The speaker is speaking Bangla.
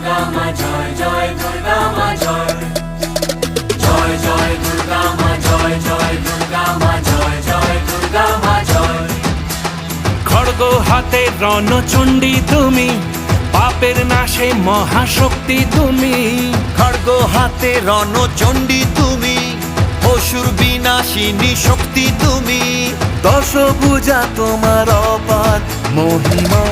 দুর্গা মা জয় জয় দুর্গা মা জয় জয় জয় দুর্গা মা জয় জয় দুর্গা মা জয় জয় দুর্গা মা জয়। খড়গ হাতে রণচণ্ডী তুমি, পাপের নাশে মহাশক্তি তুমি। খড়গ হাতে রণচণ্ডী তুমি, অসুর বিনাশিনী শক্তি তুমি। দশভুজা তোমার অপার মহিমা।